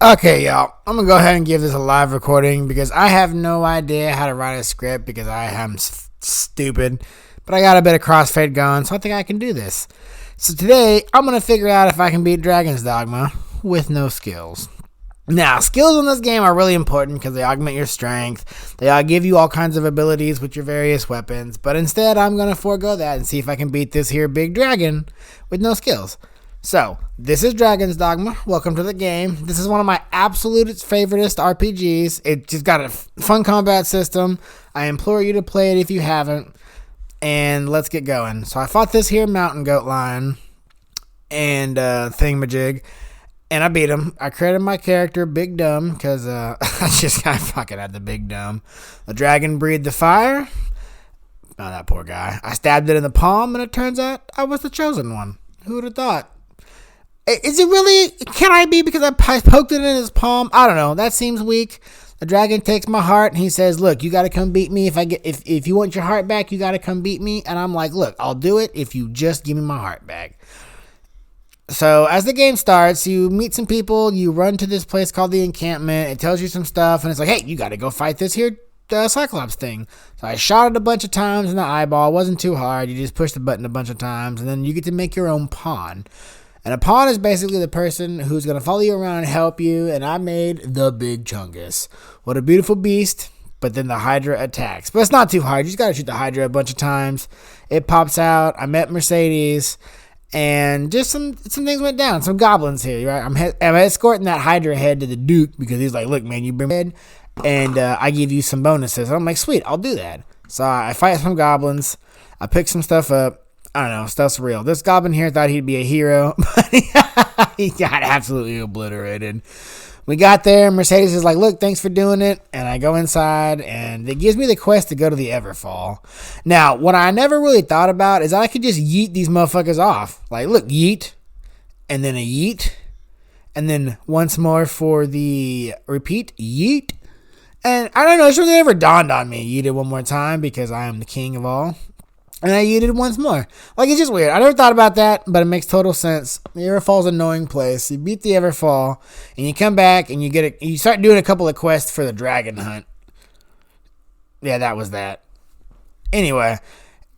Okay, y'all. I'm gonna go ahead and give this a live recording because I have no idea how to write a script because I am stupid. But I got a bit of crossfade going, so I think I can do this. So today, I'm gonna figure out if I can beat Dragons Dogma with no skills. Now, skills in this game are really important because they augment your strength. They give you all kinds of abilities with your various weapons. But instead, I'm gonna forego that and see if I can beat this here big dragon with no skills. So, this is Dragons Dogma. Welcome to the game. This is one of my absolute favoriteest RPGs. It just got a fun combat system. I implore you to play it if you haven't. And let's get going. So I fought this here mountain goat lion and thingamajig. And I beat him. I created my character Big Dumb because I fucking had the Big Dumb. The dragon breathed the fire. Oh, that poor guy. I stabbed it in the palm and it turns out I was the chosen one. Who would have thought? Is it really? Can I be because I poked it in his palm? I don't know. That seems weak. The dragon takes my heart and he says, "Look, you got to come beat me. If you want your heart back, you got to come beat me." And I'm like, "Look, I'll do it if you just give me my heart back." So as the game starts, you meet some people. You run to this place called the encampment. It tells you some stuff and it's like, "Hey, you got to go fight this here Cyclops thing." So I shot it a bunch of times in the eyeball. It wasn't too hard. You just push the button a bunch of times and then you get to make your own pawn. And a pawn is basically the person who's going to follow you around and help you. And I made the Big Chungus. What a beautiful beast. But then the Hydra attacks. But it's not too hard. You just got to shoot the Hydra a bunch of times. It pops out. I met Mercedes. And just some things went down. Some goblins here, right? I'm escorting that Hydra head to the Duke. Because he's like, "Look, man, you bring head. And I give you some bonuses." And I'm like, "Sweet, I'll do that." So I fight some goblins. I pick some stuff up. I don't know, stuff's real. This goblin here thought he'd be a hero, but he got absolutely obliterated. We got there, Mercedes is like, "Look, thanks for doing it." And I go inside, and it gives me the quest to go to the Everfall. Now, what I never really thought about is that I could just yeet these motherfuckers off. Like, look, yeet, and then a yeet, and then once more for the repeat, yeet. And I don't know, it's really never dawned on me. Yeet it one more time because I am the king of all. And I yeeted once more. Like, it's just weird. I never thought about that, but it makes total sense. The Everfall's an annoying place. You beat the Everfall, and you come back, and you start doing a couple of quests for the dragon hunt. Yeah, that was that. Anyway,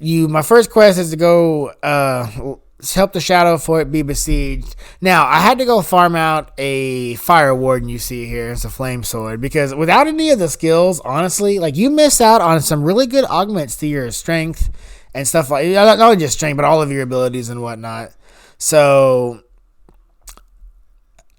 my first quest is to go help the Shadow Fort be besieged. Now, I had to go farm out a Fire Warden you see here. It's a flame sword. Because without any of the skills, honestly, like, you miss out on some really good augments to your strength and stuff like, not only just strength, but all of your abilities and whatnot. So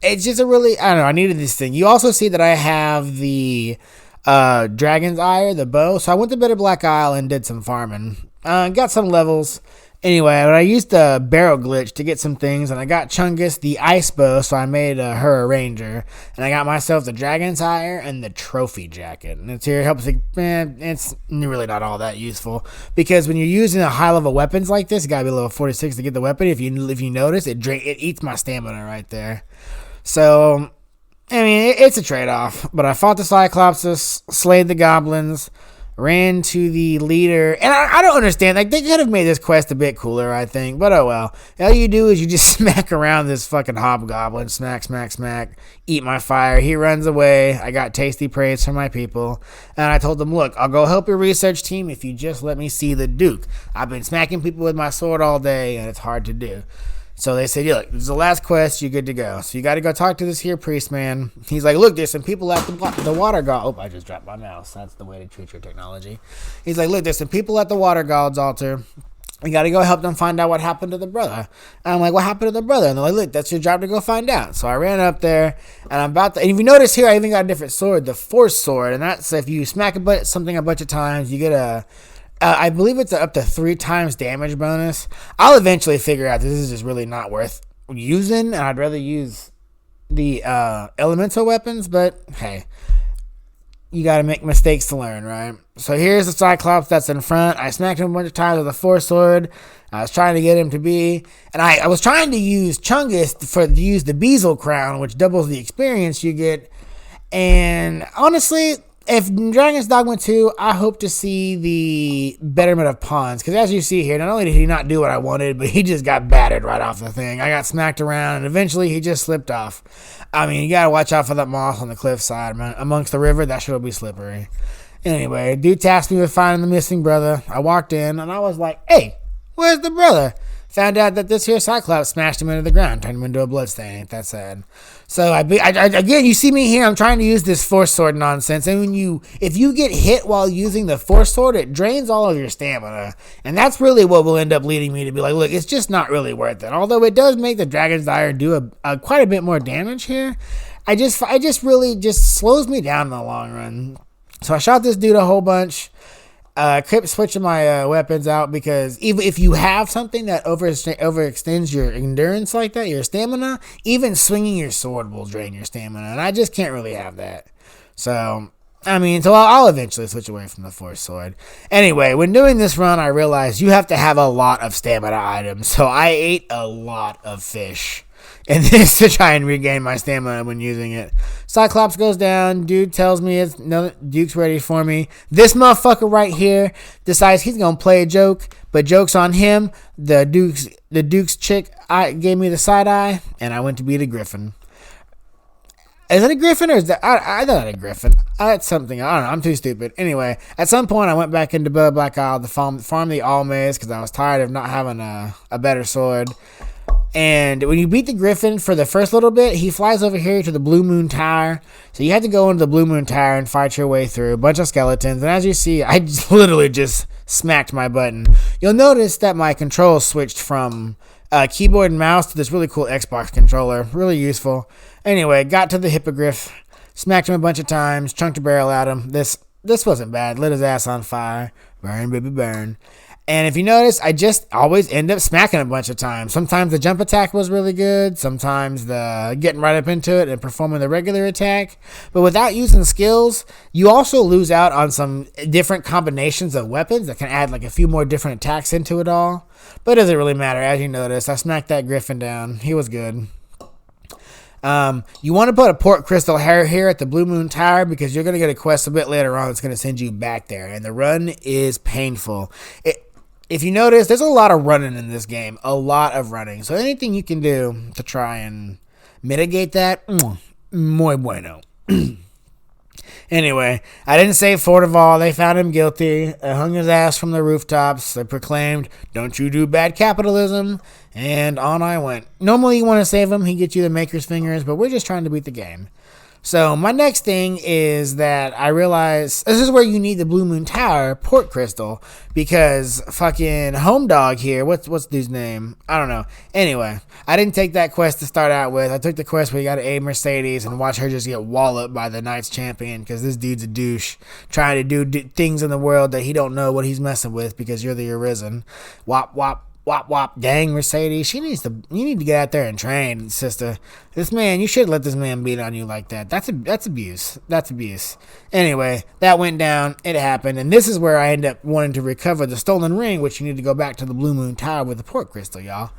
it's just I don't know, I needed this thing. You also see that I have the Dragon's Ire, the bow. So I went to Bitter Black Isle and did some farming. Got some levels. Anyway, but I used the barrel glitch to get some things, and I got Chungus the ice bow, so I made her a ranger, and I got myself the Dragon's Ire and the trophy jacket. And it's here, helps. It's really not all that useful because when you're using a high level weapons like this, you gotta be level 46 to get the weapon. If you notice, it eats my stamina right there. So I mean, it's a trade off. But I fought the Cyclops, slayed the goblins. Ran to the leader, and I don't understand. Like, they could have made this quest a bit cooler, I think, but oh well. All you do is you just smack around this fucking hobgoblin, smack, smack, smack, eat my fire. He runs away. I got tasty praise from my people, and I told them, "Look, I'll go help your research team if you just let me see the Duke. I've been smacking people with my sword all day, and it's hard to do." So they said, "Yeah, look, this is the last quest. You're good to go. So you got to go talk to this here priest man." He's like, "Look, there's some people at the water god." Oh, I just dropped my mouse. That's the way to treat your technology. He's like, "Look, there's some people at the water god's altar. You got to go help them find out what happened to the brother." And I'm like, "What happened to the brother?" And they're like, "Look, that's your job to go find out." So I ran up there, and and if you notice here, I even got a different sword, the Force sword. And that's if you smack something a bunch of times, you get I believe it's up to 3 times damage bonus. I'll eventually figure out this is just really not worth using, and I'd rather use the elemental weapons, but hey, you gotta make mistakes to learn, right? So here's the Cyclops that's in front. I smacked him a bunch of times with a Force sword. I was trying to get him to be, and I was trying to use Chungus to use the Beazle crown, which doubles the experience you get, and honestly, if Dragons Dogma 2, I hope to see the betterment of pawns. Because as you see here, not only did he not do what I wanted, but he just got battered right off the thing. I got smacked around, and eventually he just slipped off. I mean, you got to watch out for that moss on the cliffside, man. Amongst the river, that shit will be slippery. Anyway, dude tasked me with finding the missing brother. I walked in, and I was like, hey, where's the brother? Found out that this here Cyclops smashed him into the ground, turned him into a bloodstain. Ain't that sad? So again, you see me here. I'm trying to use this force sword nonsense, and if you get hit while using the force sword, it drains all of your stamina, and that's really what will end up leading me to be like, look, it's just not really worth it. Although it does make the Dragon's Dire do quite a bit more damage here, I just really slows me down in the long run. So I shot this dude a whole bunch. Kept switching my weapons out because even if you have something that overextends your endurance like that, your stamina, even swinging your sword will drain your stamina, and I just can't really have that. So I'll eventually switch away from the force sword. Anyway, when doing this run, I realized you have to have a lot of stamina items, so I ate a lot of fish and this to try and regain my stamina when using it. Cyclops goes down. Dude tells me Duke's ready for me. This motherfucker right here decides he's gonna play a joke, but joke's on him. The Duke's chick gave me the side eye, and I went to beat a griffin. Is it a griffin or is that? I thought it was a griffin. That's something. I don't know. I'm too stupid. Anyway, at some point I went back into Black Isle to farm the all maze because I was tired of not having a better sword. And when you beat the griffin for the first little bit, he flies over here to the Blue Moon Tower. So you have to go into the Blue Moon Tower and fight your way through a bunch of skeletons. And as you see, I literally just smacked my button. You'll notice that my controls switched from keyboard and mouse to this really cool Xbox controller. Really useful. Anyway, got to the hippogriff, smacked him a bunch of times, chunked a barrel at him. This wasn't bad. Lit his ass on fire. Burn, baby, burn. And if you notice, I just always end up smacking a bunch of times. Sometimes the jump attack was really good. Sometimes the getting right up into it and performing the regular attack. But without using skills, you also lose out on some different combinations of weapons that can add like a few more different attacks into it all. But it doesn't really matter. As you notice, I smacked that griffin down. He was good. You want to put a port crystal here at the Blue Moon Tower because you're going to get a quest a bit later on that's going to send you back there. And the run is painful. If you notice, there's a lot of running in this game. A lot of running. So anything you can do to try and mitigate that, muy bueno. Anyway, I didn't save Fortival. They found him guilty. I hung his ass from the rooftops. They proclaimed, "Don't you do bad capitalism." And on I went. Normally you want to save him. He gets you the maker's fingers, but we're just trying to beat the game. So my next thing is that I realize this is where you need the Blue Moon Tower port crystal because fucking Home Dog here, what's dude's name? I don't know. Anyway, I didn't take that quest to start out with. I took the quest where you got to aid Mercedes and watch her just get walloped by the Knights Champion because this dude's a douche trying to do things in the world that he don't know what he's messing with because you're the Arisen. Wop, wop. Wop wop, dang Mercedes, you need to get out there and train, sister. This man, you should let this man beat on you like that. That's abuse. That's abuse. Anyway, that went down. It happened, and this is where I end up wanting to recover the stolen ring, which you need to go back to the Blue Moon Tower with the port crystal, y'all.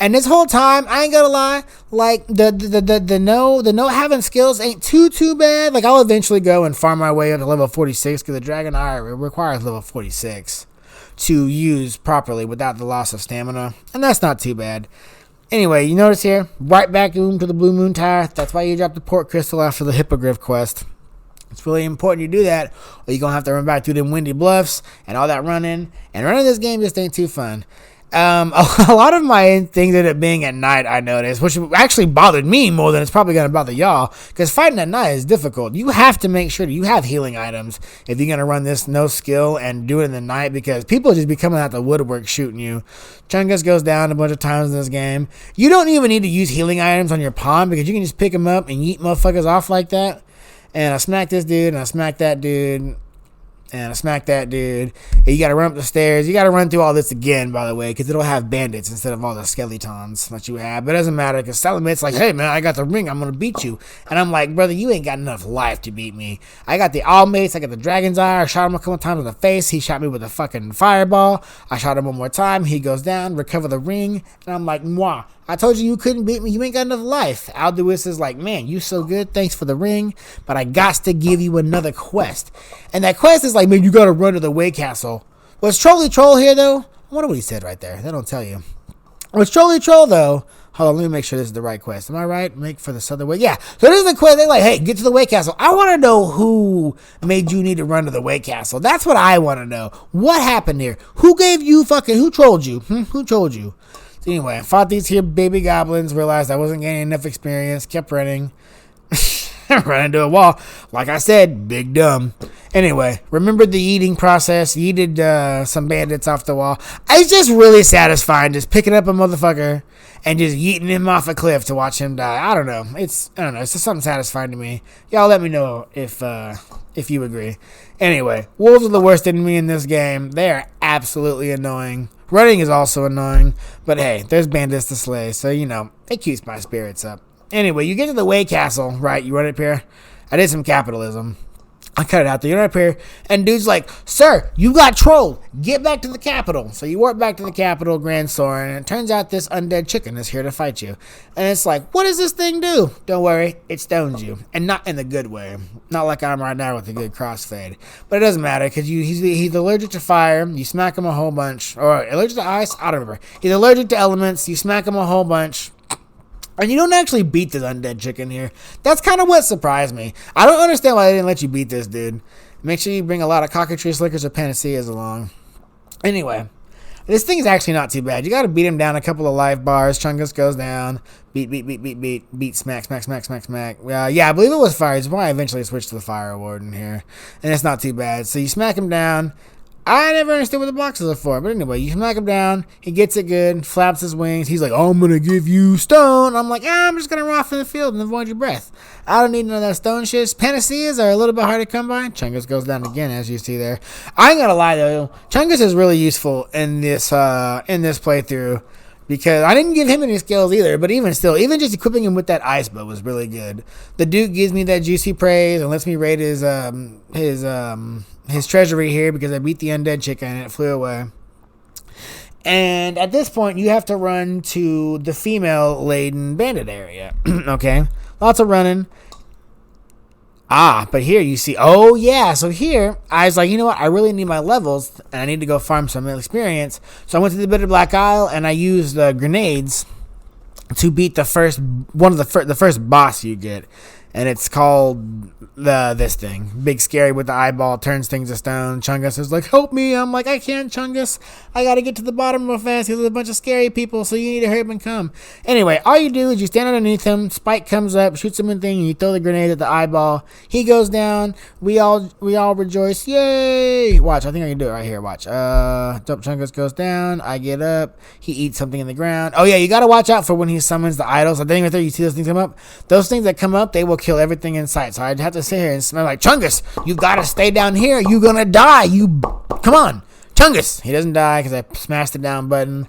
And this whole time, I ain't gonna lie, like the no having skills ain't too bad. Like I'll eventually go and farm my way up to level 46 because the Dragon Eye requires level 46. To use properly without the loss of stamina, and that's not too bad. Anyway, you notice here, right back to the Blue Moon Tower. That's why you drop the port crystal after the Hippogriff quest. It's really important you do that, or you're gonna have to run back through them windy bluffs and all that running. And running this game just ain't too fun. A lot of my things ended up being at night, I noticed, which actually bothered me more than it's probably going to bother y'all, because fighting at night is difficult. You have to make sure that you have healing items if you're going to run this no skill and do it in the night, because people just be coming out the woodwork shooting you. Chungus goes down a bunch of times in this game. You don't even need to use healing items on your pawn, because you can just pick them up and yeet motherfuckers off like that. And I smacked this dude, and I smacked that dude. And I smacked that dude. And you gotta run up the stairs. You gotta run through all this again, by the way, because it'll have bandits instead of all the skeletons that you have. But it doesn't matter, because Salamit's like, hey, man, I got the ring. I'm gonna beat you. And I'm like, brother, you ain't got enough life to beat me. I got the all mace. I got the Dragon's Eye. I shot him a couple times in the face. He shot me with a fucking fireball. I shot him one more time. He goes down, recover the ring. And I'm like, mwah. I told you couldn't beat me. You ain't got enough life. Alduis is like, man, you so good. Thanks for the ring, but I got to give you another quest. And that quest is like, man, you got to run to the Way Castle. Was Trolly Troll here, though? I wonder what he said right there. They don't tell you. Was Trolly Troll, though? Hold on, let me make sure this is the right quest. Am I right? Make for the Southern Way. Yeah. So this is the quest. They're like, hey, get to the Way Castle. I want to know who made you need to run to the Way Castle. That's what I want to know. What happened here? Who gave you who trolled you? Who trolled you? So anyway, I fought these here baby goblins, realized I wasn't getting enough experience, kept running. Ran into a wall. Like I said, big dumb. Anyway, remembered the eating process. Yeeted some bandits off the wall. It's just really satisfying just picking up a motherfucker and just yeeting him off a cliff to watch him die. I don't know. It's just something satisfying to me. Y'all let me know if you agree. Anyway, wolves are the worst enemy in this game. They are absolutely annoying. Running is also annoying. But hey, there's bandits to slay. So, it keeps my spirits up. Anyway, you get to the Way Castle, right? You run up here. I did some capitalism. I cut it out there. You run up here, and dude's like, sir, you got trolled. Get back to the capital. So you warp back to the capital, Grand Soren, and it turns out this undead chicken is here to fight you. And it's like, what does this thing do? Don't worry, it stones you. And not in the good way. Not like I'm right now with a good crossfade. But it doesn't matter, because he's allergic to fire. You smack him a whole bunch. Or allergic to ice? I don't remember. He's allergic to elements. You smack him a whole bunch. And you don't actually beat this undead chicken here. That's kind of what surprised me. I don't understand why they didn't let you beat this dude. Make sure you bring a lot of cockatrice liquors or panaceas along. Anyway, this thing is actually not too bad. You got to beat him down a couple of life bars. Chungus goes down. Beat, smack. Yeah, I believe it was fire. It's why I eventually switched to the fire warden here. And it's not too bad. So you smack him down. I never understood what the boxes are for. But anyway, you smack him down. He gets it good. Flaps his wings. He's like, oh, I'm going to give you stone. I'm like, I'm just going to run off in the field and avoid your breath. I don't need none of that stone shit. Panaceas are a little bit hard to come by. Chungus goes down again, as you see there. I ain't going to lie, though. Chungus is really useful in this playthrough. Because I didn't give him any skills either. But even still, even just equipping him with that ice bow was really good. The Duke gives me that juicy praise and lets me raid his treasury here because I beat the undead chicken and it flew away. And at this point, you have to run to the female-laden bandit area. Okay? Lots of running. But here you see, oh yeah, so here, I was like, you know what, I really need my levels, and I need to go farm some experience. So I went to the Bitter Black Isle, and I used grenades to beat the first boss you get. And it's called this thing. Big Scary with the eyeball, turns things to stone. Chungus is like, help me. I'm like, I can't, Chungus. I gotta get to the bottom real fast. There's a bunch of scary people, so you need to hurry up and come. Anyway, all you do is you stand underneath him. Spike comes up, shoots him in thing, and you throw the grenade at the eyeball. He goes down. We all rejoice. Yay! Watch, I think I can do it right here. Watch. Chungus goes down. I get up. He eats something in the ground. Oh yeah, you gotta watch out for when he summons the idols. I think right there, you see those things come up. Those things that come up, they will kill everything in sight. So I'd have to sit here and smell like, Chungus, you gotta stay down here. You gonna die. Come on, Chungus. He doesn't die because I smashed the down button.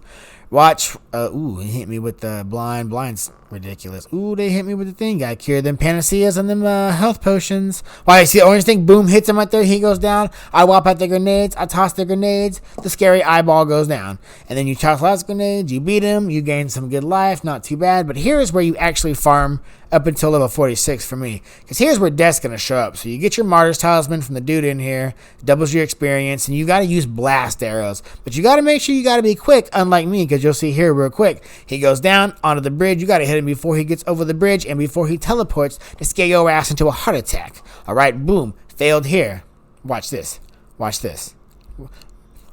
Watch. He hit me with the blind. Blind's ridiculous. They hit me with the thing. Gotta cure them panaceas and them health potions. Why, you see the orange thing? Boom, hits him right there. He goes down. I whop out the grenades. I toss the grenades. The scary eyeball goes down. And then you toss last grenades. You beat him. You gain some good life. Not too bad. But here is where you actually farm up until level 46 for me. Because here's where death's going to show up. So you get your Martyr's Talisman from the dude in here. Doubles your experience. And you got to use blast arrows. But you got to make sure you got to be quick, unlike me. Because you'll see here real quick. He goes down onto the bridge. You got to hit him before he gets over the bridge. And before he teleports to scare your ass into a heart attack. Alright, boom. Failed here. Watch this.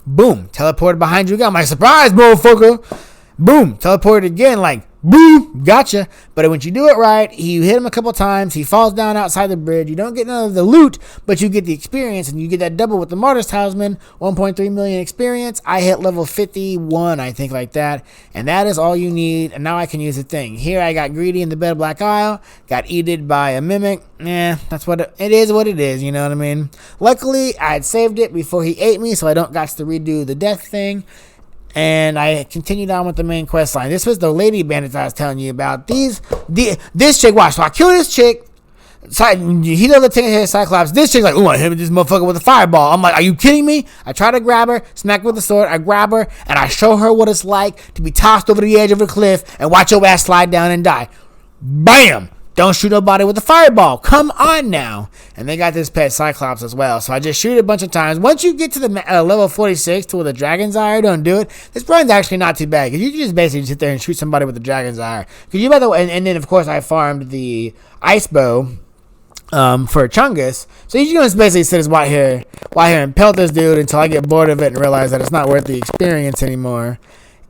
Boom. Teleported behind you again. I'm like, surprise, motherfucker. Boom. Teleported again like, boom, gotcha. But when you do it right, you hit him a couple times. He falls down outside the bridge. You don't get none of the loot, but you get the experience, and you get that double with the Martyr's Talisman. 1.3 million experience. I hit level 51, I think, like that. And that is all you need. And now I can use the thing. Here I got greedy in the Bitter Black Isle. Got eated by a mimic. That's what it is. What it is. You know what I mean? Luckily, I had saved it before he ate me, so I don't got to redo the death thing. And I continued on with the main quest line. This was the Lady Bandits I was telling you about. This chick, watch. So I kill this chick. He doesn't take a Cyclops. This chick's like, ooh, I hit this motherfucker with a fireball. I'm like, are you kidding me? I try to grab her, smack her with the sword. I grab her, and I show her what it's like to be tossed over the edge of a cliff and watch your ass slide down and die. Bam! Don't shoot nobody with a fireball. Come on now. And they got this pet Cyclops as well. So I just shoot it a bunch of times. Once you get to the level 46 to where the Dragon's Ire don't do it, this run's actually not too bad. Because you can just basically sit there and shoot somebody with the Dragon's Ire. Because you, by the way, and then of course I farmed the ice bow for Chungus. So you're just basically sit as white here and pelt this dude until I get bored of it and realize that it's not worth the experience anymore.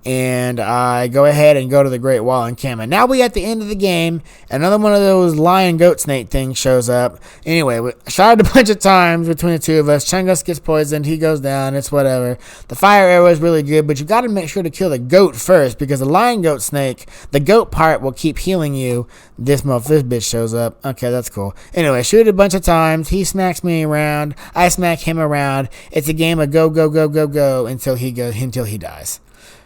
And I go ahead and go to the Great Wall and camp. And now we at the end of the game. Another one of those lion goat snake things shows up. Anyway, we shot it a bunch of times between the two of us. Chungus gets poisoned. He goes down. It's whatever. The fire arrow is really good, but you got to make sure to kill the goat first, because the lion goat snake, the goat part will keep healing you. This bitch shows up. Okay, that's cool. Anyway, shoot it a bunch of times. He smacks me around. I smack him around. It's a game of go, go, go, go, go until he dies.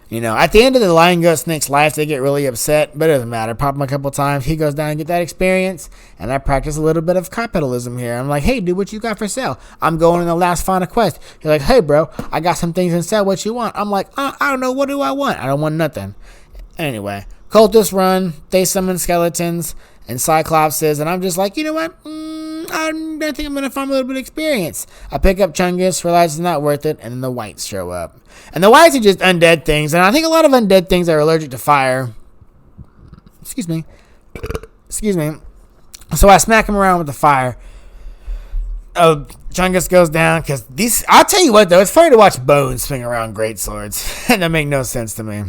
You know, at the end of the lion goat snake's life, they get really upset, but it doesn't matter. Pop him a couple times, he goes down and get that experience, and I practice a little bit of capitalism here. I'm like, hey, dude, what you got for sale? I'm going in the last final quest. You're like, hey, bro, I got some things in sale. What you want? I'm like, I don't know. What do I want? I don't want nothing. Anyway, cultists run. They summon skeletons and Cyclopses, and I'm just like, you know what? I think I'm going to farm a little bit of experience. I pick up Chungus, realize it's not worth it, and then the whites show up. And the whites are just undead things, and I think a lot of undead things are allergic to fire. Excuse me. So I smack him around with the fire. Oh, Chungus goes down, because I'll tell you what, though, it's funny to watch bones swing around great swords. That make no sense to me.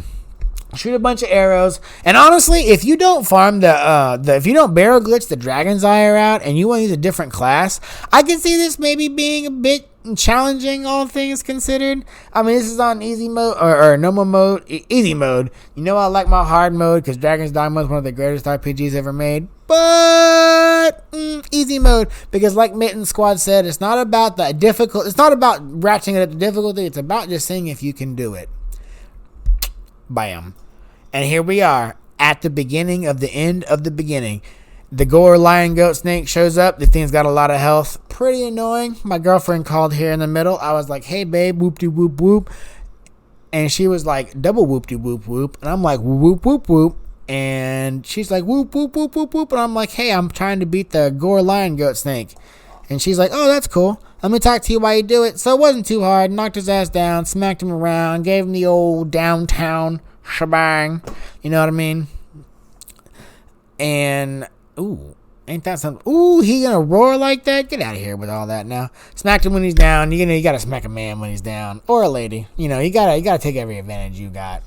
Shoot a bunch of arrows, and honestly, if you don't farm if you don't barrel glitch the Dragon's Ire out, and you want to use a different class, I can see this maybe being a bit challenging, all things considered. I mean, this is on easy mode or normal mode, easy mode. You know, I like my hard mode because Dragons Dogma is one of the greatest RPGs ever made. But easy mode, because like Mitten Squad said, it's not about the difficult. It's not about ratcheting it up the difficulty. It's about just seeing if you can do it. Bam. And here we are at the beginning of the end of the beginning. The Gore Lion Goat Snake shows up. The thing's got a lot of health. Pretty annoying. My girlfriend called here in the middle. I was like, hey, babe, whoop-de-whoop whoop. And she was like, double whoop-de-whoop whoop. And I'm like, whoop, whoop, whoop. And she's like, whoop, whoop, whoop, whoop, whoop. And I'm like, hey, I'm trying to beat the Gore Lion Goat Snake. And she's like, oh, that's cool. Let me talk to you while you do it. So it wasn't too hard. Knocked his ass down, smacked him around, gave him the old downtown shebang. You know what I mean? And, ooh, ain't that something? Ooh, he gonna roar like that? Get out of here with all that now. Smacked him when he's down. You gotta smack a man when he's down. Or a lady. You know, you gotta take every advantage you got.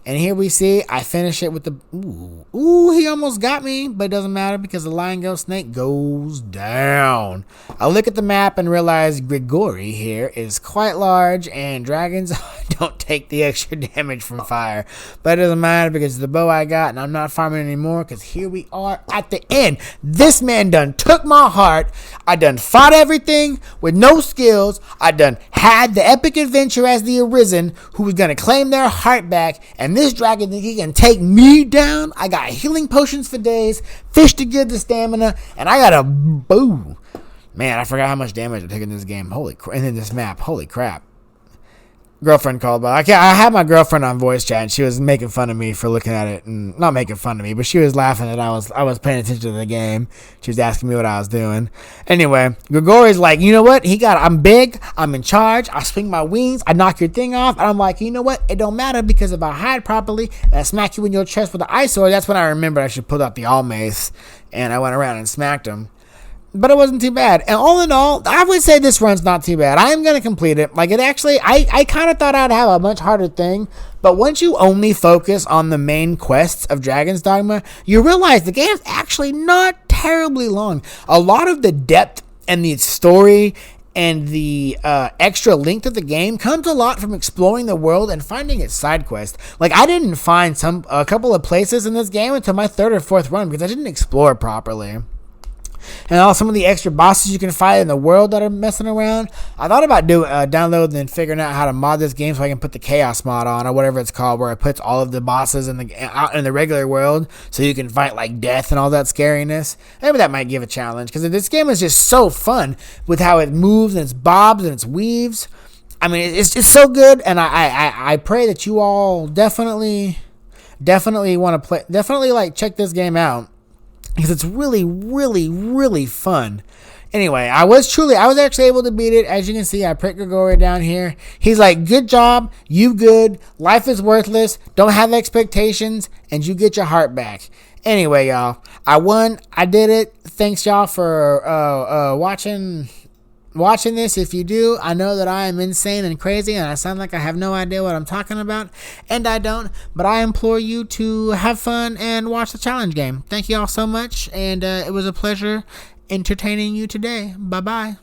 And here we see, I finish it with the, ooh, he almost got me, but it doesn't matter because the lion goat snake goes down. I look at the map and realize Grigori here is quite large, and dragons don't take the extra damage from fire. But it doesn't matter because the bow I got, and I'm not farming anymore because here we are at the end. This man done took my heart. I done fought everything with no skills. I done had the epic adventure as the Arisen, who was going to claim their heart back, and this dragon think he can take me down. I got healing potions for days, fish to give the stamina, and I got a boo. Man, I forgot how much damage I took in this game. And in this map. Holy crap. Girlfriend called, but I had my girlfriend on voice chat, and she was making fun of me for looking at it, and not making fun of me, but she was laughing that I was paying attention to the game. She was asking me what I was doing. Anyway, Grigori's like, you know what? I'm big, I'm in charge, I swing my wings, I knock your thing off, and I'm like, you know what? It don't matter because if I hide properly and I smack you in your chest with the ice sword, that's when I remembered I should pull out the all mace, and I went around and smacked him. But it wasn't too bad. And all in all, I would say this run's not too bad. I am going to complete it. Like, it actually, I kind of thought I'd have a much harder thing. But once you only focus on the main quests of Dragon's Dogma, you realize the game's actually not terribly long. A lot of the depth and the story and the extra length of the game comes a lot from exploring the world and finding its side quest. Like, I didn't find a couple of places in this game until my third or fourth run because I didn't explore properly. And all some of the extra bosses you can fight in the world that are messing around, I thought about downloading and figuring out how to mod this game so I can put the chaos mod on or whatever it's called, where it puts all of the bosses out in the regular world so you can fight like death and all that scariness. Maybe that might give a challenge, because this game is just so fun with how it moves and its bobs and its weaves. I mean, it's just so good, and I pray that you all definitely want to play. Definitely like check this game out, because it's really, really, really fun. Anyway, I was actually able to beat it. As you can see, I put Gregory down here. He's like, good job, you good, life is worthless, don't have expectations, and you get your heart back. Anyway, y'all, I won, I did it. Thanks, y'all, for watching this. If you do, I know that I am insane and crazy, and I sound like I have no idea what I'm talking about, and I don't, but I implore you to have fun and watch the challenge game. Thank you all so much, and it was a pleasure entertaining you today. Bye-bye.